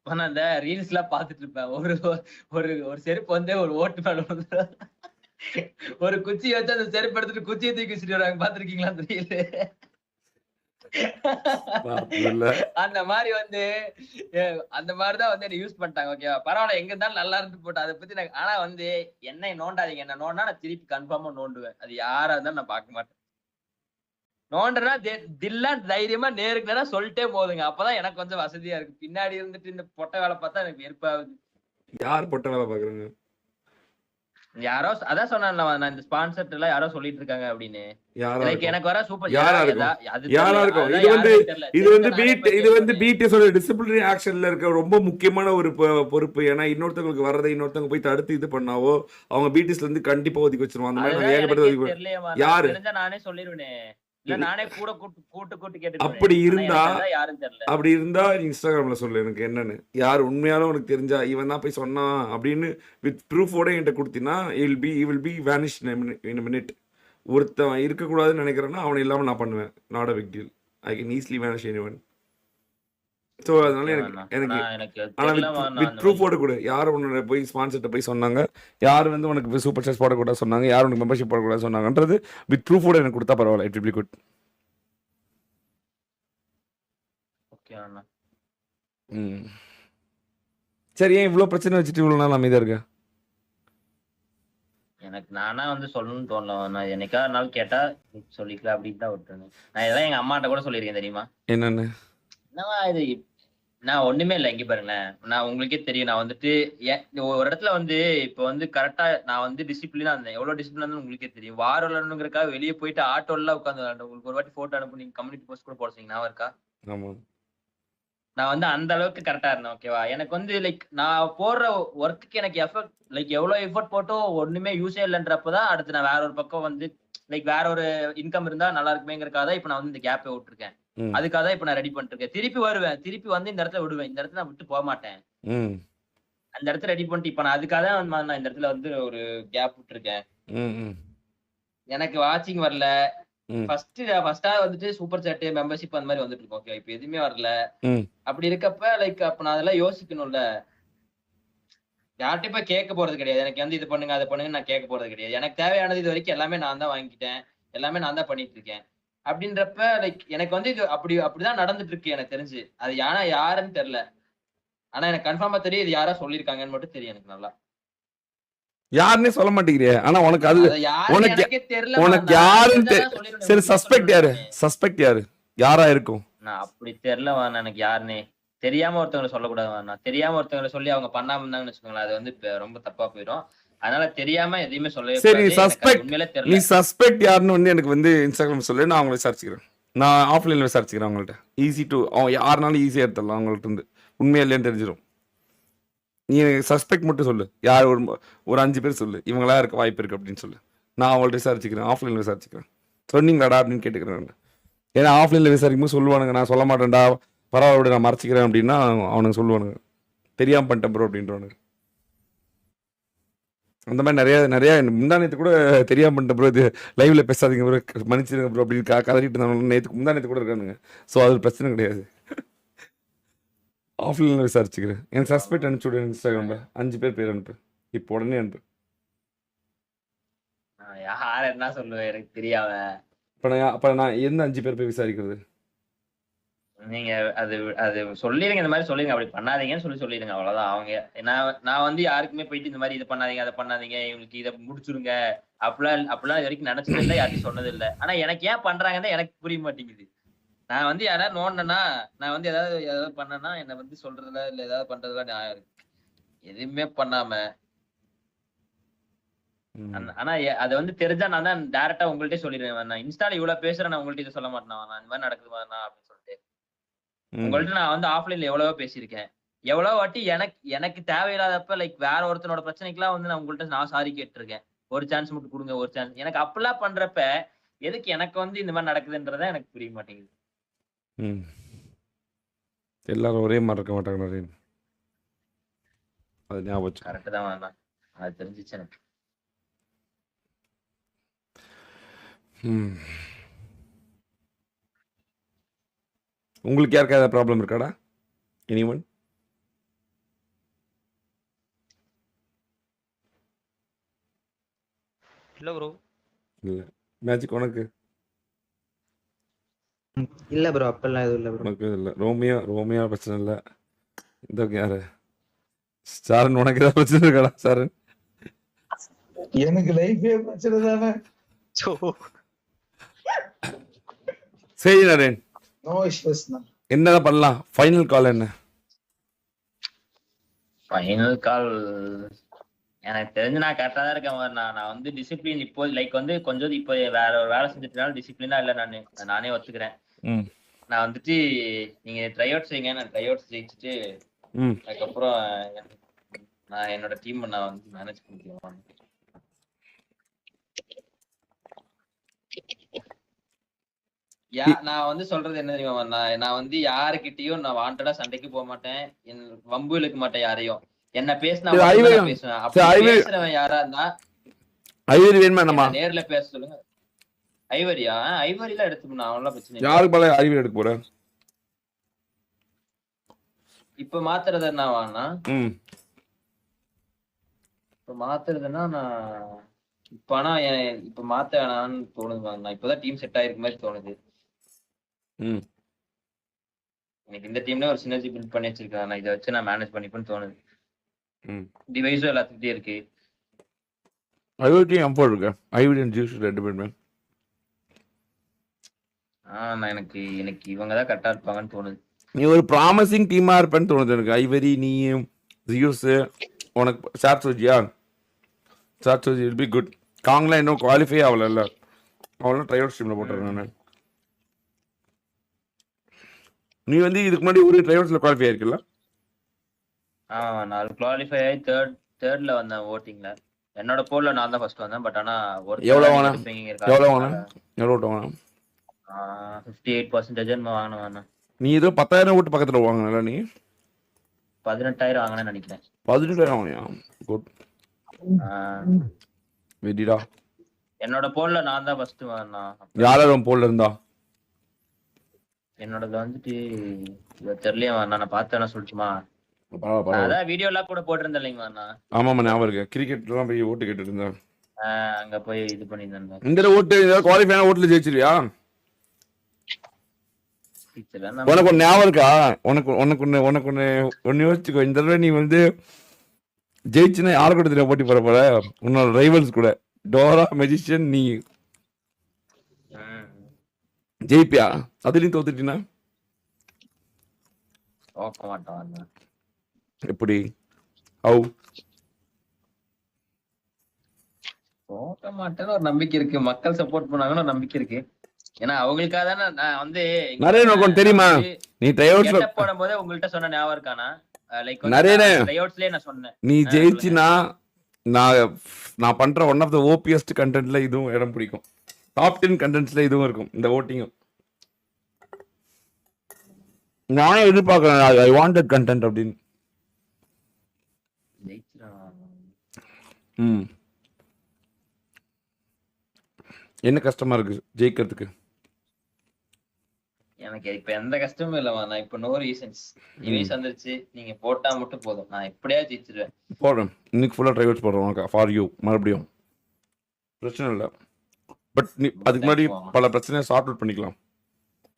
ஆனா அந்த ரீல்ஸ் எல்லாம் பாத்துட்டு இருப்பேன். ஒரு ஒரு ஒரு செருப்பு வந்து ஒரு ஓட்டு மேல விழுந்துரும். ஒரு குச்சி வச்சு அந்த செருப்பு எடுத்துட்டு குச்சியை தூக்கி வச்சுட்டு வராங்க. பாத்துருக்கீங்களா அந்த ரீல்? பார்த்ததில்ல. அந்த மாதிரி வந்து அந்த மாதிரிதான் வந்து என்ன யூஸ் பண்ணிட்டாங்க. ஓகேவா? பரவாயில்ல எங்க இருந்தாலும் நல்லா இருந்து போட்டு அதை பத்தி ஆனா வந்து என்னை நோண்டாதீங்க. என்ன நோண்டா நான் திருப்பி கன்ஃபார்மா நோண்டுவேன். அது யாரா இருந்தாலும் நான் பார்க்க மாட்டேன். நோண்டனா தில்லா தைரியமா நேருக்கு நேரா சொல்லிட்டே போதுங்க. அப்பதான் எனக்கு கொஞ்சம் வசதியா இருக்கு. பின்னாடி இருந்துட்டு இந்த பொட்டை வேலை பார்த்தா எனக்கு வெறுப்பாகுது. யார் பொட்ட வேலை பாக்குறாங்க? யாரோ அதான் சொன்னேன்ல நான் இந்த ஸ்பான்சர்ட் எல்லாம் யாரோ சொல்லிட்டு இருக்காங்க அப்படின்னு. யாரா லைக் இருக்கும்? எனக்கு வர சூப்பர் யாரா இருக்கும்? யாரா இருக்கும்? இது வந்து பிடிஎஸோட டிசிப்ளினரி ஆக்ஷன்ல இருக்க ரொம்ப முக்கியமான ஒரு பொறுப்பு. ஏன்னா இன்னொருத்தவங்களுக்கு வரதை இன்னொருத்தவங்க போய் தடுத்து இது பண்ணாவோ அவங்க பிடிஎஸ்ல இருந்து கண்டிப்பா ஒதுக்கி வச்சிருவாங்க. அந்த மாதிரி ஏகப்பட்ட ஒதுக்கி யாரு? தெரிஞ்சா நானே சொல்லிருவேனே. இல்ல நானே கூட கூட்டு கேட்டு அப்படி இருந்தா யாரும் தெரியல. அப்படி இருந்தா இன்ஸ்டாகிராம்ல சொல்லு எனக்கு என்னன்னு. யார் உண்மையாலும் உனக்கு தெரிஞ்சா இவன் தான் போய் சொன்னான் அப்படின்னு வித் ப்ரூஃபோட என்கிட்ட கொடுத்தீங்கன்னா he will be vanished in a minute. ஒருத்தன் இருக்கக்கூடாதுன்னு நினைக்கிறேன்னா அவனை இல்லாம நான் பண்ணுவேன். Not a big deal. I can easily vanish anyone. So அதனால எனக்கு ஆனால் வித் ப்ரூஃபோட கூட யார் உன்னோட போய் ஸ்பான்சர்ட்ட போய் சொன்னாங்க, யார் வந்து உனக்கு சூப்பர் சார்ஜ் போடக்கூடாது சொன்னாங்க, யார் உனக்கு மெம்பர்ஷிப் போடக்கூடாது சொன்னாங்கன்றது வித் ப்ரூஃபோட எனக்கு கொடுத்தா பரவாயில்ல. It will be good. Okay அண்ணா. சரி, ஏன் இவ்வளோ பிரச்சனை வச்சுட்டு இவ்வளோ நாள் அமைதியா இருக்க? எனக்கு நானா வந்து சொல்லணும்னு தோணல. நான் என்னைக்கா நாள் கேட்டா சொல்லிக்கலாம் அப்படின்னு தான் விட்டுருங்க. நான் இதெல்லாம் எங்க அம்மாட்ட கூட சொல்லியிருக்கேன் தெரியுமா? என்னன்னு? என்னவா இது நான் ஒண்ணுமே இல்ல. இங்க பாருங்களேன், நான் உங்களுக்கே தெரியும். நான் வந்துட்டு ஒரு இடத்துல வந்து இப்ப வந்து கரெக்டா நான் வந்து டிசிப்ளினா இருந்தேன். எவ்வளவு டிசிப்ளினா இருந்தேன் உங்களுக்கே தெரியும். வார விளையாடணுங்கிறக்காக வெளியே போயிட்டு ஆட்டோல உட்காந்து விளையாண்டேன். உங்களுக்கு ஒரு வாட்டி போட்டோ அனுப்பி நீங்க கம்யூனிட்டி போஸ்ட் கூட போட சொன்னீங்க, ஞாபகம் இருக்கா? ஆமா. நான் வந்து அந்த அளவுக்கு கரெக்டா இருந்தேன். ஓகேவா? எனக்கு வந்து லைக் நான் போடுற ஒர்க்குக்கு எனக்கு எஃபர்ட் லைக் எவ்வளவு எஃபர்ட் போட்டோ ஒண்ணுமே யூஸே இல்லைன்றப்பதான் அடுத்து நான் வேற ஒரு பக்கம் வந்து லைக் வேற ஒரு இன்கம் இருந்தா நல்லா இருக்குமேங்கிறக்காக தான் இப்ப நான் வந்து இந்த கேப்பை விட்டுருக்கேன். அதுக்காக தான் இப்ப நான் ரெடி பண்ணிட்டு இருக்கேன். திருப்பி வருவேன், திருப்பி வந்து இந்த இடத்துல விடுவேன். இந்த இடத்துல நான் விட்டு போக மாட்டேன். அந்த இடத்துல ரெடி பண்ணிட்டு இப்ப நான் அதுக்காக தான் நான் இந்த இடத்துல வந்து ஒரு கேப் விட்டுருக்கேன். எனக்கு வாட்சிங் வரல. ஃபர்ஸ்டா வந்துட்டு சூப்பர் சாட் மெம்பர்ஷிப் அந்த மாதிரி வந்துட்டு இருக்கோம். ஓகே, இப்ப எதுவுமே வரல. அப்படி இருக்கப்ப லைக் அப்ப நான் அதெல்லாம் யோசிக்கணும்ல. யார்கிட்ட போய் கேட்க போறது கிடையாது. எனக்கு வந்து இது பண்ணுங்க அதை பண்ணுங்க நான் கேட்க போறது கிடையாது. எனக்கு தேவையானது இது வரைக்கும் எல்லாமே நான் தான் வாங்கிட்டேன். எல்லாமே நான் தான் பண்ணிட்டு இருக்கேன். அப்படின்றப்ப லைக் எனக்கு வந்து இது அப்படிதான் நடந்துட்டு இருக்கு எனக்கு தெரிஞ்சு. அது யாருன்னு தெரியல. ஆனா எனக்கு கன்ஃபார்மா தெரியும் இது யாரா சொல்லிருக்காங்கன்னு மட்டும் தெரியும் எனக்கு நல்லா. யாருன்னே சொல்ல மாட்டேங்கிறியே. ஆனா உனக்கு அது உனக்கு யாருன்னு சரி சஸ்பெக்ட் யாரு யாரா இருக்கும்? நான் அப்படி தெரியல. எனக்கு யாருன்னே தெரியாம ஒருத்தவங்களை சொல்லக்கூடாது. தெரியாம ஒருத்தவங்களை சொல்லி அவங்க பண்ணாம இருந்தாங்கன்னு வச்சுக்கோங்களேன், அது வந்து ரொம்ப தப்பா போயிடும். அதனால தெரியாம எதையுமே சொல்லவே சரி. நீ சஸ்பெக்ட் யாருன்னு வந்து எனக்கு வந்து இன்ஸ்டாகிராம் சொல்லு, நான் அவங்களை விசாரிச்சுக்கிறேன். நான் ஆஃப்லைன்ல விசாரிச்சுக்கிறேன் அவங்கள்ட்ட. ஈஸி டு யாருனாலும் ஈஸியா எடுத்துடலாம். அவங்கள்ட்ட இருந்து உண்மையா இல்லைன்னு தெரிஞ்சிடும். நீ எனக்கு சஸ்பெக்ட் மட்டும் சொல்லு. யார் ஒரு 5 பேர் சொல்லு, இவங்களா இருக்க வாய்ப்பு இருக்கு அப்படின்னு சொல்லு. நான் அவங்கள்ட்ட விசாரிச்சுக்கிறேன், ஆஃப்லைனில் விசாரிச்சுக்கிறேன். சொன்னீங்களாடா அப்படின்னு கேட்டுக்கிறேன். ஏன்னா ஆஃப்லைனில் விசாரிக்கும் போது சொல்லுவானுங்க, நான் சொல்ல மாட்டேன்டா, பரவாயில்ல நான் மறைச்சிக்கிறேன் அப்படின்னா அவனுக்கு சொல்லுவானுங்க, தெரியாமல் பண்ணிட்டேன் ப்ரோ அப்படின்றவனுக்கு. அந்த மாதிரி நிறைய முந்தானத்து கூட தெரியாமல் பண்ணிட்டேன் ப்ரோ, இது லைவ்ல பேசாதீங்க ப்ரோ, மன்னிச்சிருங்க ப்ரோ அப்படின்னு கதறிட்டு இருந்தாங்க. முந்தானத்து கூட இருக்கானுங்க. ஸோ அது பிரச்சனை கிடையாது. ஆஃப்லைனில் விசாரிச்சுக்கிறேன். எனக்கு சஸ்பெக்ட் அனுப்பிச்சு விடு இன்ஸ்டாகிராமில் 5 பேர் அனுப்பு, இப்போ உடனே அனுப்பு. யார் என்ன சொல்லுவேன் எனக்கு தெரியாம. அப்போ நான் எந்த 5 பேர் போய் விசாரிக்கிறது? நீங்க அது அது சொல்லிடுங்க, இந்த மாதிரி சொல்லிடுங்க, அப்படி பண்ணாதீங்கன்னு சொல்லிடுங்க, அவ்வளவுதான். அவங்க நான் வந்து யாருக்குமே போயிட்டு இந்த மாதிரி இதை பண்ணாதீங்க அதை பண்ணாதீங்க இவங்களுக்கு இதை முடிச்சுடுங்க அப்படிலாம் இது வரைக்கும் நினைச்சது இல்லை, யார்ட்டையும் சொன்னது இல்லை. ஆனா எனக்கு ஏன் பண்றாங்கன்னு எனக்கு புரிய மாட்டேங்குது. நான் வந்து யாராவது நோண்டனா, நான் வந்து ஏதாவது பண்ணனா என்னை வந்து சொல்றதுல இல்ல ஏதாவது பண்றதுல நியாயம் இருக்கு. எதுவுமே பண்ணாம ஆனா அது வந்து தெரிஞ்சா நான் தான் டைரக்டா உங்கள்ட்டே சொல்லிடுவேன். நான் இன்ஸ்டால இவ்வளவு பேசுறேன், நான் உங்கள்ட்ட இதை சொல்ல மாட்டேன், நான் இந்த மாதிரி நடக்குது அப்படின்னு சொல்லிட்டு. உங்கள்ட்ட நான் வந்து ஆஃப்லைன்ல எவ்வளவோ பேசியிருக்கேன், எவ்வளவு வாட்டி எனக்கு தேவையில்லாதப்ப லைக் வேற ஒருத்தனோட பிரச்சனைக்கெல்லாம் வந்து நான் உங்கள்ட்ட நான் சாரி கேட்டிருக்கேன், ஒரு சான்ஸ் மட்டும் கொடுங்க ஒரு சான்ஸ். எனக்கு அப்பெல்லாம் பண்றப்ப எதுக்கு எனக்கு வந்து இந்த மாதிரி நடக்குதுன்றத எனக்கு புரிய மாட்டேங்குது. எல்லாரும் ஒரே மாதிரி இருக்க மாட்டாங்க நிறைய. அது ஞாபகம் கரெக்ட் தான் வேணாம், அது தெரிஞ்சிச்சு எனக்கு. உங்களுக்கு யாருக்கா ஏதாவது ப்ராப்ளம் இருக்காடா? எனிவன்? இல்ல ப்ரோ. இல்ல மேஜிக் உனக்கு? இல்ல ப்ரோ, அப்பெல்லாம் எதுவும் இல்ல ப்ரோ. உனக்கு இல்ல. ரோமியா பிரச்சனை இல்ல. இந்த யாரு சாரன், உனக்கு ஏதாவது பிரச்சனை இருக்காடா சாரன்? எனக்கு லைஃபே பிரச்சனை தானே. சரி நரேன், நோ இஷ்யூஸ். என்னதான் பண்ணலாம்? ஃபைனல் கால் என்ன? ஃபைனல் கால் எனக்கு தெரிஞ்சு நான் கரெக்டா தான் இருக்கேன். நான் வந்து டிசிப்ளின் இப்போ லைக் வந்து கொஞ்சம் இப்போ வேற ஒரு வேலை செஞ்சுட்டனால டிசிப்ளினா இல்லை, நானே ஒத்துக்கிறேன். நான் வந்துட்டு நீங்க ட்ரை அவுட் செய்யுங்க, நான் ட்ரை அவுட் ஜெயிச்சுட்டு அதுக்கப்புறம் நான் என்னோட டீம் நான் வந்து மேனேஜ் பண்ணிக்கலாம். நான் வந்து சொல்றது என்ன தெரியுமா, நான் வந்து யாருக்கிட்டையும் நான் வாண்டடா சண்டைக்கு போக மாட்டேன், வம்பு இழுக்க மாட்டேன் யாரையும். என்ன பேசினா பேசுறவன் யாரா இருந்தா ஐவரி வேணுமா? நேர்ல பேச சொல்லுங்க. ஐவரியா? ஐவரிலாம் எடுத்துக்கணும், அவன்லாம் பிரச்சனை. யாருக்கு மேல ஐவரி எடுக்க போறேன்? இப்ப மாத்துறது என்னவானா, இப்ப மாத்துறதுன்னா நான் இப்ப ஆனா இப்ப மாத்த வேணான்னு தோணுது. நான் இப்பதான் டீம் செட் ஆயிருக்க மாதிரி தோணுது எனக்கு. இந்த டீம்ல ஒரு சினர்ஜி பில்ட் பண்ணி வச்சிருக்கேன், நான் இதை வச்சு நான் மேனேஜ் பண்ணிப்பேன்னு தோணுது. டிவைஸும் எல்லாத்துக்கிட்டே இருக்கு. ஐவரி எம்போ இருக்கு, ஐவரி அண்ட் ஜூஸ் ரெண்டு பேருமே. நான் எனக்கு இவங்க தான் கரெக்டா இருப்பாங்கன்னு தோணுது. நீ ஒரு ப்ராமிசிங் டீமா இருப்பேன்னு தோணுது எனக்கு. ஐவரி, நீ, ஜியூஸ், உனக்கு சாட்சோஜியா? சாட்சோஜி வில் பி குட். காங்லாம் இன்னும் குவாலிஃபை ஆகல, அவளும் ட்ரை அவுட் டீம்ல போட்டுருக்கேன் நான். நீ வந்து இதுக்கு முன்னாடி ஒரு ட்ரை அவுட்ஸ்ல குவாலிஃபை ஆயிருக்குல்ல? நான் குவாலிஃபை ஆகி தேர்ட்ல வந்தேன் ஓட்டிங்ல. என்னோட போல்ல நான் தான் ஃபர்ஸ்ட் வந்தேன். பட் ஆனா எவ்வளவு வாங்கினா? 58% வாங்கினேன். நீ ஏதோ 10,000 ஓட்டு பக்கத்துல வாங்கினல, நீ 18,000 வாங்கினேன்னு நினைக்கிறேன். 18,000 வாங்கினியா? குட். வெடிடா. என்னோட போல்ல நான் தான் ஃபர்ஸ்ட் வந்தேன். யாரும் போல்ல இருந்தா? என்னோடது வந்துட்டு தெரியலையே, நான் பார்த்தேன் சொல்லிட்டுமா. அதான் வீடியோ எல்லாம் கூட போட்டிருந்தேன் இல்லைங்களா? ஆமாமா ஞாபகம் இருக்கு. கிரிக்கெட்லாம் போய் ஓட்டு கேட்டு இருந்தேன். அங்க போய் இது பண்ணியிருந்தேன். இந்த ஓட்டு ஏதாவது குவாலிஃபை ஆன ஓட்டுல ஜெயிச்சிருவியா? உனக்கு ஒன்று ஞாபகம் இருக்கா? ஒன்னு யோசிச்சுக்கோ. இந்த தடவை நீ வந்து ஜெயிச்சுன்னா யாரு கூட தெரியும் போட்டி போற உன்னோட ரைவல்ஸ் கூட. டோரா, மெஜிஷியன், நீ ஜெயிப்பியா? அதுலயும் தோத்துட்டீங்கன்னா தோக்க மாட்டான். எப்படி? ஹவு? தோக்க மாட்டேன்னு ஒரு நம்பிக்கை இருக்கு. மக்கள் சப்போர்ட் பண்ணாங்கன்னு ஒரு நம்பிக்கை இருக்கு. ஏன்னா அவங்களுக்காக தானே நான் வந்து நிறைய நோக்கம் தெரியுமா? நீ ட்ரைஅவுட்ஸ்ல போடும்போது உங்கள்கிட்ட சொன்ன ஞாபகம் இருக்கானா? லைக் நிறைய ட்ரைஅவுட்ஸ்லயே நான் சொன்னேன், நீ ஜெயிச்சினா நான் நான் பண்ற ஒன் ஆஃப் த ஓபிஎஸ்ட் கண்டென்ட்ல இதுவும் இடம் பிடிக்கும். டாப் 10 கண்டென்ட்ஸ்ல இதுவும் இருக்கும், இந்த ஓட்டிங்கும். நானே எதிர்பார்க்கிறேன் ஐ வாண்டட் கண்டென்ட் அப்படின்னு. ம் என்ன கஷ்டமா இருக்கு ஜெயிக்கிறதுக்கு? எனக்கு இப்ப எந்த கஷ்டமும் இல்லம்மா. நான் இப்ப நோ ரீசன்ஸ். நியூஸ் வந்துருச்சு, நீங்க போட்டா மட்டும் போதும், நான் எப்படியாவது ஜெயிச்சிருவேன். போடுறேன் இன்னைக்கு ஃபுல்லாக ட்ரைவர்ஸ் போடுறோம் உனக்கு ஃபார் யூ. மறுபடியும் பிரச்சனை இல்லை, பட் நீ அதுக்கு முன்னாடி பல பிரச்சனையை சார்ட் அவுட் பண்ணிக்கலாம்.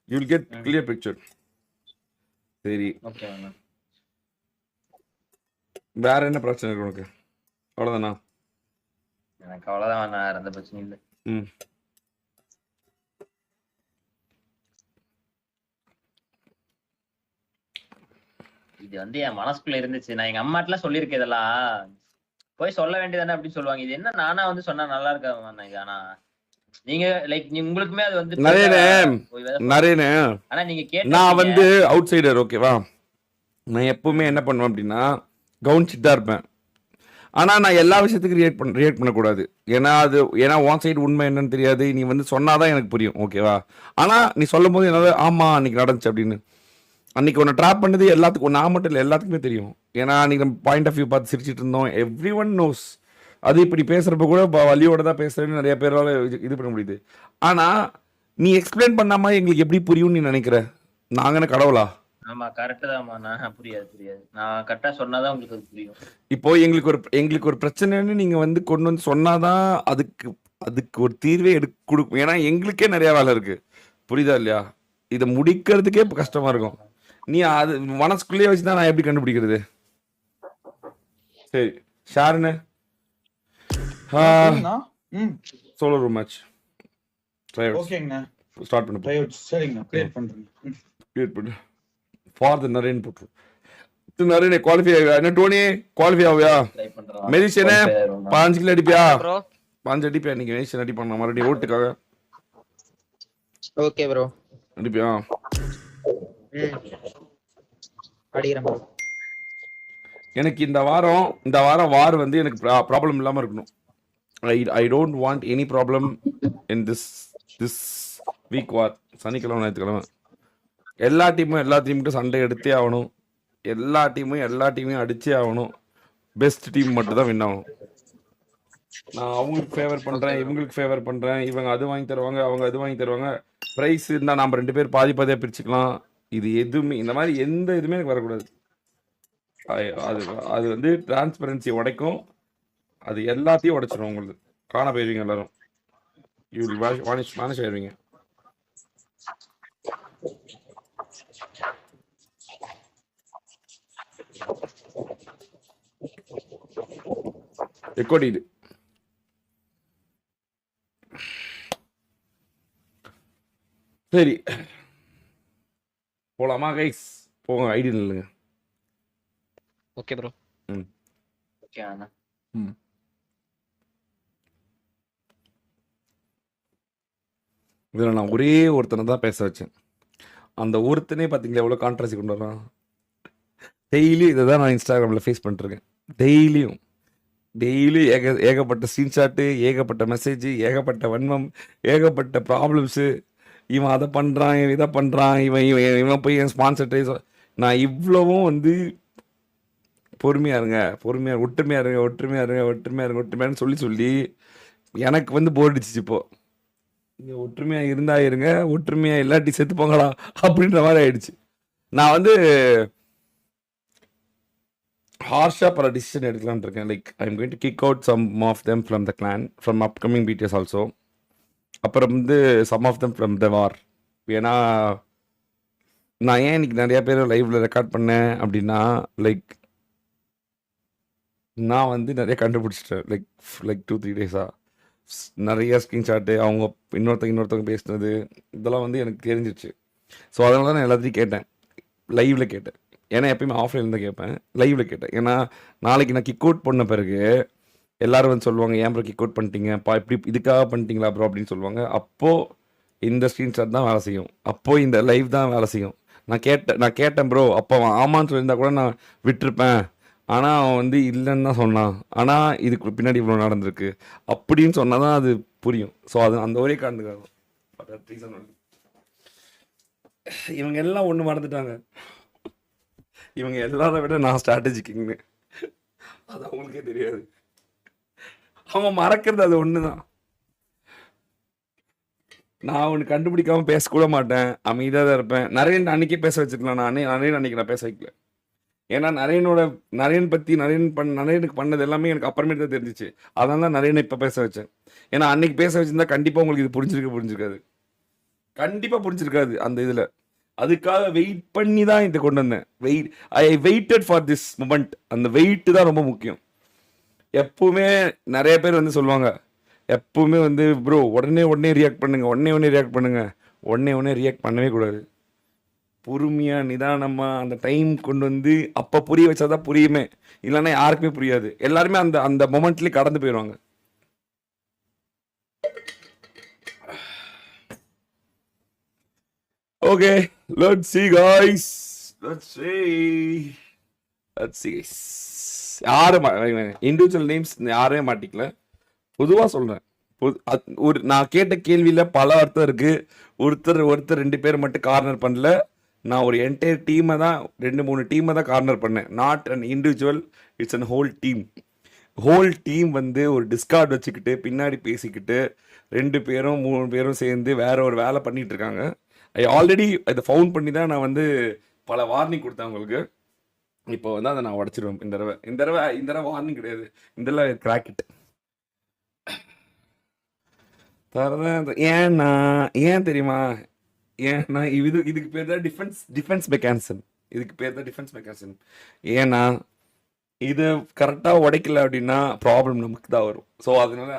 You will get clear picture. சரி, ஓகே மேம். வேற என்ன பிரச்சனை இருக்கு உனக்கு? அவ்வளோதானா? எனக்கு அவ்வளவுதான், நான் வேற எந்த பிரச்சனையும் இல்லை. ம் இது வந்து என் மனசுக்குள்ள இருந்துச்சு. நான் எங்க அம்மாட்டெல்லாம் சொல்லியிருக்கேன், இதெல்லாம் போய் சொல்ல வேண்டியதானே அப்படின்னு சொல்லுவாங்க. இது என்ன நானா வந்து சொன்னா நல்லா இருக்காது இது. ஆனா நீங்க லைக் உங்களுக்குமே அது வந்து நிறைய. ஆனா நீங்க நான் வந்து அவுட் சைடர், ஓகேவா? நான் எப்பவுமே என்ன பண்ணுவேன் அப்படின்னா கவனிச்சுட்டு தான் இருப்பேன். ஆனால் நான் எல்லா விஷயத்துக்கும் ரியாக்ட் பண்ணக்கூடாது. ஏன்னா ஒன் சைடு உண்மை என்னன்னு தெரியாது. நீ வந்து சொன்னாதான் எனக்கு புரியும், ஓகேவா? ஆனால் நீ சொல்லும் போது என்னால் ஆமாம் அன்னைக்கு நடந்துச்சு அப்படின்னு. அன்னைக்கு உன்னை ட்ராப் பண்ணது எல்லாத்துக்கும், நான் மட்டும் இல்லை எல்லாத்துக்குமே தெரியும். ஏன்னா அன்னைக்கு நம்ம பாயிண்ட் ஆஃப் வியூ பார்த்து சிரிச்சிட்டு இருந்தோம். Every one knows. அது இப்படி பேசுகிறப்ப கூட வலியோட தான் பேசுகிறேன்னு நிறைய பேரால் இது பண்ண முடியுது. ஆனால் நீ எக்ஸ்பிளைன் பண்ணாமல் எங்களுக்கு எப்படி புரியும்னு நீ நினைக்கிற? நாங்கள் என்ன கடவுளா? ஆமா கரெக்ட் தான்மா. நான் புரியாது. நான் கரெக்டா சொன்னாதான் உங்களுக்கு அது புரியும். இப்போ எங்களுக்கு ஒரு பிரச்சனைன்னு நீங்க வந்து கொண்டு வந்து சொன்னாதான் அதுக்கு ஒரு தீர்வே கொடுக்கும். ஏன்னா எங்களுக்கே நிறைய வேலை இருக்கு, புரியுதா இல்லையா? இதை முடிக்கிறதுக்கே இப்போ கஷ்டமா இருக்கும். நீ அது மனசுக்குள்ளேயே வச்சுதான் நான் எப்படி கண்டுபிடிக்கிறது? சரி ஷாருன்னு சோலோ ரூம் மேட்ச் ஓகேங்கண்ணா, ஸ்டார்ட் பண்ணு. சரிங்கண்ணா, கிரியேட் பண்றேன். கிரியேட் பண்ணு. ஃபார் த நரேன் போட்டு நரேன் குவாலிஃபை ஆகுயா? என்ன டோனி குவாலிஃபை ஆகுயா? ட்ரை பண்றேன். மெடிசனே 5 கிலோ அடிப்பியா? 5 அடிப்பியா? நீங்க மெடிசன் அடிப்பாங்க மறுபடியும் ஓட்டுக்காக. ஓகே ப்ரோ, அடிப்பியா? அடிக்கிறேன் ப்ரோ. எனக்கு இந்த வாரம் வார் வந்து எனக்கு ப்ராப்ளம் இல்லாம இருக்கணும். I don't want any problem in this week war. சனிக்கிழமை ஞாயிற்றுக்கிழமை எல்லா டீமும் சண்டை எடுத்தே ஆகணும். எல்லா டீமையும் அடிச்சே ஆகணும். பெஸ்ட் டீம் மட்டும் தான் வின் ஆகணும். நான் அவங்களுக்கு ஃபேவர் பண்றேன், இவங்களுக்கு ஃபேவர் பண்றேன், இவங்க அது வாங்கி தருவாங்க, அவங்க அது வாங்கி தருவாங்க, ப்ரைஸ் இருந்தால் நம்ம 2 பேர் பாதியாக பிரிச்சுக்கலாம். இது எதுவுமே இந்த மாதிரி எந்த இதுவுமே எனக்கு வரக்கூடாது. அது வந்து டிரான்ஸ்பரன்சி உடைக்கும். அது எல்லாத்தையும் உடைச்சிடும். உங்களுக்கு காண போயிருவீங்க எல்லாரும். யூ வானிஷ் ஆயிடுவீங்க. ரெக்கார்ட் சரி போலாமா கைஸ்? போங்க, ஐடி இல்லைங்க. Okay bro. ஓகே அண்ணா. இதில் நான் ஒரே ஒருத்தனை தான் பேச வச்சேன். அந்த ஒருத்தனே பார்த்தீங்களா எவ்வளோ கான்ட்ரவர்சி கொண்டு வரான். டெய்லியும் இதை தான் நான் இன்ஸ்டாகிராமில் ஃபேஸ் பண்ணிட்டுருக்கேன். டெய்லியும் ஏகப்பட்ட ஸ்க்ரீன்ஷாட்டு, ஏகப்பட்ட மெசேஜ், ஏகப்பட்ட வன்மம், ஏகப்பட்ட ப்ராப்ளம்ஸு. இவன் அதை பண்ணுறான், இவன் இதை பண்ணுறான், இவன் போய் என் ஸ்பான்சர்டே. நான் இவ்வளவும் வந்து பொறுமையாக இருங்க, ஒற்றுமையாருன்னு சொல்லி எனக்கு வந்து போர் அடிச்சிச்சு. இப்போது இங்கே ஒற்றுமையாக இருந்தா இருங்க, ஒற்றுமையாக இல்லாட்டி செத்து போங்களா அப்படின்ற மாதிரி ஆயிடுச்சு. நான் வந்து ஹார்ஷாக பல டிசிஷன் எடுக்கலாம்னு இருக்கேன். Like I am going to kick out some of them from the clan, from upcoming BTS also. அப்புறம் வந்து some of them from the war. ஏன்னா நான் ஏன் இன்னைக்கு நிறைய பேர் லைவ்ல ரெக்கார்ட் பண்ணேன் அப்படின்னா, லைக் நான் வந்து நிறைய கண்டுபிடிச்சிட்டேன். லைக் 2-3 டேஸாக நிறைய ஸ்க்ரீன்ஷாட்டு, அவங்க இன்னொருத்தவங்க பேசுனது, இதெல்லாம் வந்து எனக்கு தெரிஞ்சிச்சு. ஸோ அதனால தான் நான் எல்லாத்தையும் கேட்டேன், லைவில் கேட்டேன். ஏன்னா எப்பயுமே ஆஃப்லைனில் தான் கேட்பேன், லைவில் கேட்டேன். ஏன்னா நாளைக்கு நான் கிக் அவுட் பண்ண பிறகு எல்லாரும் வந்து சொல்லுவாங்க, ஏன் ப்ரோ கிக் அவுட் பண்ணிட்டீங்கப்பா, இப்படி இதுக்காக பண்ணிட்டீங்களா ப்ரோ அப்படின்னு சொல்லுவாங்க. அப்போது இந்த ஸ்க்ரீன்ஷாட் தான் வேலை செய்யும், அப்போது இந்த லைவ் தான் வேலை செய்யும். நான் கேட்டேன் ப்ரோ, அப்போ ஆமான்னு சொல்லியிருந்தா கூட நான் விட்டுருப்பேன். ஆனால் அவன் வந்து இல்லைன்னு தான் சொன்னான், ஆனால் இதுக்கு பின்னாடி இவ்வளோ நடந்திருக்கு அப்படின்னு சொன்னால் தான் அது புரியும். ஸோ அது அந்த ஒரே காரணத்துக்காக ரீசன் ஒன்று. இவங்க எல்லாம் ஒன்று மறந்துட்டாங்க, இவங்க எல்லாரை விட நான் ஸ்ட்ராட்டஜிக்கிங்னு. அது அவங்களுக்கே தெரியாது. அவங்க மறக்கிறது அது ஒன்று தான். நான் ஒன்று கண்டுபிடிக்காம பேசக்கூட மாட்டேன், அமைதியாக தான் இருப்பேன். நரேன் அன்னைக்கே பேச வச்சிருக்கலாம், நரேன் அன்னைக்கு நான் பேச வைக்கல. ஏன்னா நரேனுக்கு பண்ணது எல்லாமே எனக்கு அப்புறமேட்டு தான் தெரிஞ்சிச்சு. அதனால தான் நரேனை இப்போ பேச வச்சேன். ஏன்னா அன்னைக்கு பேச வச்சிருந்தா கண்டிப்பாக உங்களுக்கு இது புரிஞ்சிருக்காது, கண்டிப்பாக புரிஞ்சிருக்காது அந்த இதில். அதுக்காக வெயிட் பண்ணி தான் இதை கொண்டு வந்தேன். I waited for this moment. அந்த வெயிட்டு தான் ரொம்ப முக்கியம். எப்பவுமே நிறைய பேர் வந்து சொல்லுவாங்க, எப்பவுமே வந்து ப்ரோ உடனே ரியாக்ட் பண்ணுங்க, உடனே ரியாக்ட் பண்ணவே கூடாது. பொறுமையாக நிதானமாக அந்த டைம் கொண்டு வந்து அப்போ புரிய வச்சாதான் புரியுமே, இல்லைன்னா யாருக்குமே புரியாது. எல்லாருமே அந்த அந்த மொமெண்ட்லேயே கடந்து போயிடுவாங்க. Okay, let's see guys. யாரும் இண்டிவிஜுவல் நேம்ஸ் யாரையும் மாட்டிக்கல, பொதுவாக சொல்கிறேன். ஒரு நான் கேட்ட கேள்வியில் பல அர்த்தம் இருக்குது. ஒருத்தர் 2 பேர் மட்டும் கார்னர் பண்ணல. நான் ஒரு என்டையர் டீமை தான் 2-3 டீமை தான் கார்னர் பண்ணேன். Not an individual, it's an whole team வந்து ஒரு டிஸ்கார்ட் வச்சுக்கிட்டு பின்னாடி பேசிக்கிட்டு 2 பேரும் 3 பேரும் சேர்ந்து வேற ஒரு வேலை பண்ணிட்டு இருக்காங்க. ஐ ஆல்ரெடி இதை ஃபவுண்ட் பண்ணி தான் நான் வந்து பல வார்னிங் கொடுத்தேன் உங்களுக்கு. இப்போ வந்து அதை நான் உடச்சிடுவேன் இந்த தடவை வார்னிங் கிடையாது, இந்த தடவை கிராக்கெட் தரதான். ஏன் தெரியுமா? ஏன்னா இதுக்கு பேர் தான் டிஃபென்ஸ் மெக்கானிசம். ஏன்னா இதை கரெக்டாக உடைக்கல அப்படின்னா ப்ராப்ளம் நமக்கு தான் வரும். ஸோ அதனால